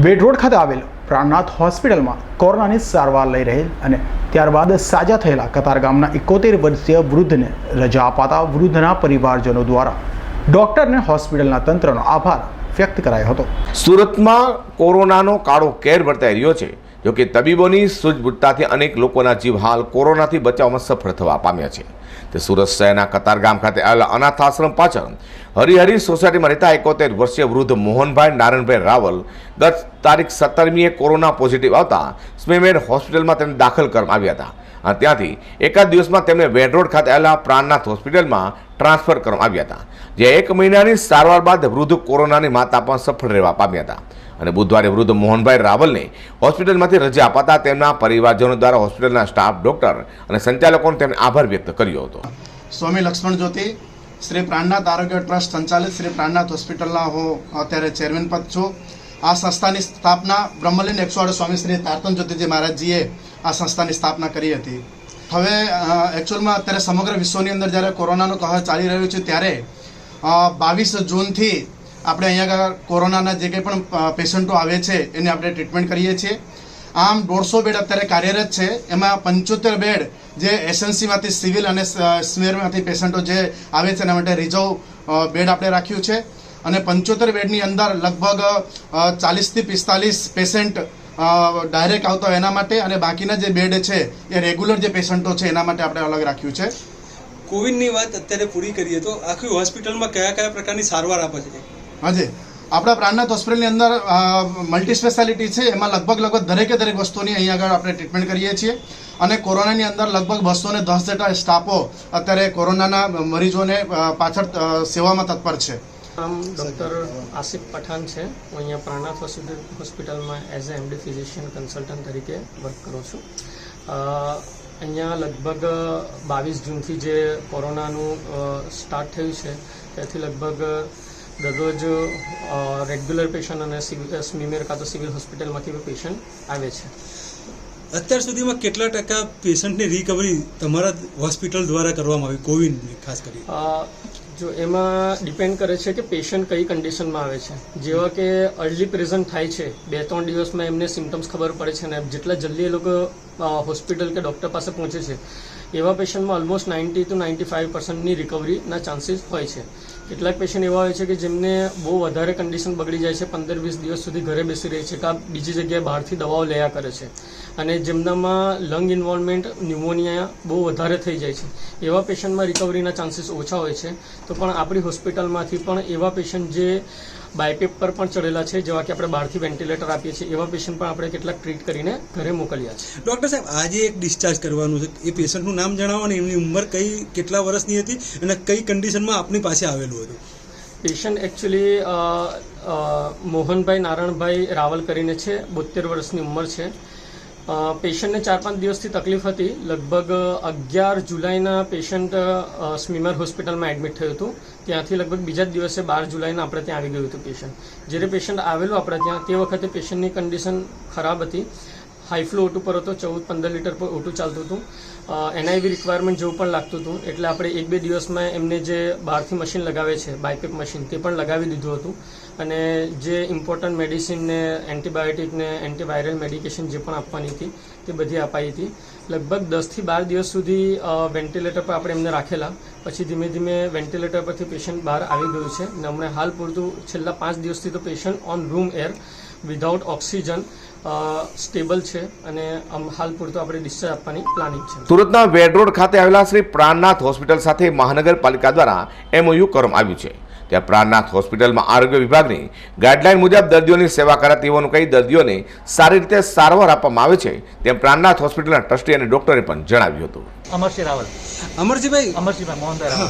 Bed road ખાતે આવેલ પ્રાણનાથ હોસ્પિટલમાં કોરોનાની સારવાર લઈ રહેલ અને ત્યારબાદ સાજા થયેલા કતાર ગામના 71 વર્ષીય વૃદ્ધને રજા અપાતા વૃદ્ધના પરિવારજનો દ્વારા ડોક્ટરને હોસ્પિટલના તંત્રનો આભાર વ્યક્ત કરાયો હતો। સુરતમાં કોરોનાનો કાળો કેર વર્તાઈ રહ્યો છે। જો કે તબીબોની સૂઝબૂછતાથી અનેક લોકોના જીવ હાલ કોરોનાથી બચાવવામાં સફળ થવા પામ્યા છે। તે સુરત શહેરના કતારગામ ખાતે આવેલા અનાથ આશ્રમ પાછળ હરિહરી સોસાયટીમાં રહેતા 71 વર્ષીય વૃદ્ધ મોહનભાઈ નારણભાઈ રાવલ ગત તારીખ 17મીએ કોરોના પોઝિટિવ આવતા સ્મીમેર હોસ્પિટલમાં તેમને દાખલ કરવામાં આવ્યા હતા અને ત્યાંથી એકાદ દિવસમાં તેમને વેડ રોડ ખાતે આવેલા પ્રાણનાથ હોસ્પિટલમાં ટ્રાન્સફર કરવામાં આવ્યા હતા, જે 1 મહિનાની સારવાર બાદ વૃદ્ધ કોરોનાની માત આપવા સફળ રહેવા પામ્યા હતા અને બુધવારે વૃદ્ધ મોહનભાઈ રાવલને હોસ્પિટલમાંથી રજા અપાતા તેમના પરિવારજનો દ્વારા હોસ્પિટલના સ્ટાફ, ડોક્ટર અને સંચાલકોને તેમને આભાર વ્યક્ત કર્યો હતો। સ્વામી લક્ષ્મણ જ્યોતિ શ્રી પ્રાણનાથ આરોગ્ય ટ્રસ્ટ સંચાલિત શ્રી પ્રાણનાથ હોસ્પિટલના હું અત્યારે ચેરમેન પદ છું। આ સંસ્થાની સ્થાપના બ્રહ્મલીન 108 સ્વામી શ્રી તારતન જ્યોતિજી મહારાજજીએ આ સંસ્થાની સ્થાપના કરી હતી। હવે એકચ્યુઅલમાં અત્યારે સમગ્ર વિશ્વની અંદર જ્યારે કોરોનાનું કહર ચાલી રહ્યું છે ત્યારે 22 જૂનથી આપણે અહીંયા કોરોનાના જે કંઈ પણ પેશન્ટો આવે છે એને આપણે ટ્રીટમેન્ટ કરીએ છીએ। આમ 150 બેડ અત્યારે કાર્યરત છે, એમાં 75 બેડ જે એસએનસીમાંથી સિવિલ અને સ્મેરમાંથી પેશન્ટો જે આવે છે એના માટે રિઝર્વ બેડ આપણે રાખ્યું છે અને 75 બેડની અંદર લગભગ 40 થી 45 પેશન્ટ ડાયરેક્ટ આવતા હોય એના માટે અને બાકીના જે બેડ છે એ રેગ્યુલર જે પેશન્ટો છે એના માટે આપણે અલગ રાખ્યું છે। કોવિડની વાત અત્યારે પૂરી કરીએ તો આખી હોસ્પિટલમાં કયા કયા પ્રકારની સારવાર આપે છે? હાજી, આપણા પ્રાણનાથ હોસ્પિટલની અંદર મલ્ટી સ્પેશિયાલિટી છે, એમાં લગભગ દરેકે દરેક વસ્તુની અહીંયા આગળ આપણે ટ્રીટમેન્ટ કરીએ છીએ અને કોરોનાની અંદર લગભગ 210 જેટલા સ્ટાફો અત્યારે કોરોનાના મરીજોને પાછળ સેવામાં તત્પર છે। ડૉક્ટર આસિફ પઠાણ છે, હું અહીંયા પ્રાણનાથ હોસ્પિટલમાં as a MD physician consultant તરીકે વર્ક કરું છું। અહીંયા લગભગ 22 જૂનથી જે કોરોનાનું સ્ટાર્ટ થયું છે ત્યાંથી લગભગ દરરોજ રેગ્યુલર પેશન્ટ અને સ્મીમેર કાં તો સિવિલ હોસ્પિટલમાંથી પેશન્ટ આવે છે। અત્યાર સુધીમાં કેટલા ટકા પેશન્ટની રિકવરી તમારા હોસ્પિટલ દ્વારા કરવામાં આવી કોવિડની ખાસ કરી? જો એમાં ડિપેન્ડ કરે છે કે પેશન્ટ કઈ કન્ડિશનમાં આવે છે। જેવા કે અર્લી પ્રેઝન્ટ થાય છે, 2-3 દિવસમાં એમને સિમ્ટમ્સ ખબર પડે છે અને જેટલા જલ્દી એ લોકો હોસ્પિટલ કે ડૉક્ટર પાસે પહોંચે છે એવા પેશન્ટમાં ઓલમોસ્ટ 90 to 95% રિકવરીના ચાન્સીસ હોય છે। કેટલાક પેશન્ટ એવા હોય છે કે જેમને બહુ વધારે કન્ડિશન બગડી જાય છે, 15-20 દિવસ સુધી ઘરે બેસી રહે છે, કાં બીજી જગ્યાએ બહારથી દવાઓ લેયા કરે છે અને જેમનામાં લંગ ઇન્વોલ્વમેન્ટ ન્યુમોનિયા બહુ વધારે થઈ જાય છે, એવા પેશન્ટમાં રિકવરીના ચાન્સીસ ઓછા હોય છે। તો પણ આપણી હોસ્પિટલમાંથી પણ એવા પેશન્ટ જે બાયપેપ પર પણ ચડેલા છે, જેવા કે આપણે બહારથી વેન્ટિલેટર આપીએ છીએ, એવા પેશન્ટ પણ આપણે કેટલાક ટ્રીટ કરીને ઘરે મોકલ્યા છે। ડૉક્ટર સાહેબ, આજે એક ડિસ્ચાર્જ કરવાનું છે, એ પેશન્ટનું નામ જણાવો ને એમની ઉંમર કેટલા વર્ષની હતી અને કઈ કન્ડિશનમાં આપની પાસે આવેલું હતું? પેશન્ટ એકચ્યુઅલી મોહનભાઈ નારણભાઈ રાવલ કરીને છે, 72 વર્ષની ઉંમર છે। પેશન્ટને 4-5 દિવસથી તકલીફ હતી। લગભગ 11 જુલાઈના પેશન્ટ સ્મીમર હોસ્પિટલમાં એડમિટ થયું હતું, ત્યાંથી લગભગ બીજા જ દિવસે 12 જુલાઈના આપણે ત્યાં આવી ગયું હતું પેશન્ટ। જ્યારે પેશન્ટ આવેલું આપણે ત્યાં તે વખતે પેશન્ટની કન્ડિશન ખરાબ હતી, હાઈ ફ્લો O2 પર હતો, 14-15 લીટર પર O2 ચાલતું હતું, NIV રિક્વાયરમેન્ટ જેવું પણ લાગતું હતું, એટલે આપણે 1-2 દિવસમાં એમને જે બહારથી મશીન લગાવે છે બાયપેપ મશીન તે પણ લગાવી દીધું હતું અને જે ઇમ્પોર્ટન્ટ મેડિસિન ને એન્ટીબાયોટિક ને એન્ટીવાયરલ મેડિકેશન જે પણ આપવાની હતી તે બધી અપાઈ હતી। લગભગ 10 થી 12 દિવસ સુધી વેન્ટિલેટર પર આપણે એમને રાખેલા, પછી ધીમે ધીમે વેન્ટિલેટર પરથી પેશન્ટ બહાર આવી ગયું છે અને હમણાં હાલ પૂરતું છેલ્લા 5 દિવસથી તો patient on room air without oxygen stable છે અને હાલ પૂરતું આપણે ડિસ્ચાર્જ આપવાની પ્લાનિંગ છે। સુરતના વેડ રોડ ખાતે આવેલા શ્રી પ્રાણનાથ હોસ્પિટલ સાથે મહાનગરપાલિકા દ્વારા MOU કરવામાં આવ્યું છે। ત્યાં પ્રાણનાથ હોસ્પિટલમાં આરોગ્ય વિભાગની ગાઈડલાઈન મુજબ દર્દીઓની સેવા કરાતી હોવાનું કહી દર્દીઓને સારી રીતે સારવાર આપવામાં આવે છે, તેમ પ્રાણનાથ હોસ્પિટલના ટ્રસ્ટી અને ડોક્ટરે પણ જણાવ્યું હતું। અમરસિંહ રાવલ। અમરસિંહભાઈ મોહનભાઈ રાવલ।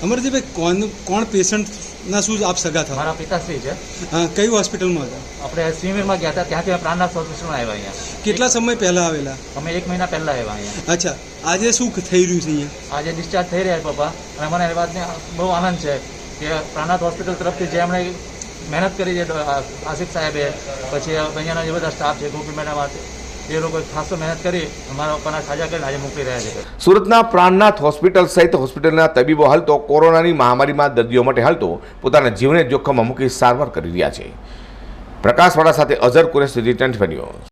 અમરસિંહભાઈ, કોણ પેશન્ટના શું આપ સગા થયા? મારા પિતાશ્રી છે। કઈ હોસ્પિટલમાં હતા? આપણે સ્મીમેરમાં ગયા હતા, ત્યાંથી પ્રાણનાથ હોસ્પિટલમાં આવ્યા અહીંયા। કેટલા સમય પહેલા આવેલા? અમે 1 મહિના પહેલા આવ્યા અહીંયા। અચ્છા, આજે શું થઈ રહ્યું છે અહીંયા? આજે ડિસ્ચાર્જ થઈ રહ્યા પપ્પા અને મને એ વાતને બહુ આનંદ છે કે પ્રાણનાથ હોસ્પિટલ તરફથી જે એમણે મહેનત કરી છે આસિફ સાહેબે, પછી અહીંયાના જે બધા સ્ટાફ છે, ગોપી મેડમ એ લોકોએ ખાસો મહેનત કરી અમારા પપ્પાના સાજા કરીને આજે મોકલી રહ્યા છે। સુરતના પ્રાણનાથ હોસ્પિટલ સહિત હોસ્પિટલના તબીબો હાલ તો કોરોનાની મહામારીમાં દર્દીઓ માટે હાલ તો પોતાના જીવને જોખમમાં મૂકી સારવાર કરી રહ્યા છે। પ્રકાશવાળા સાથે અઝર કુરેશ સુધી 24 ન્યૂઝ.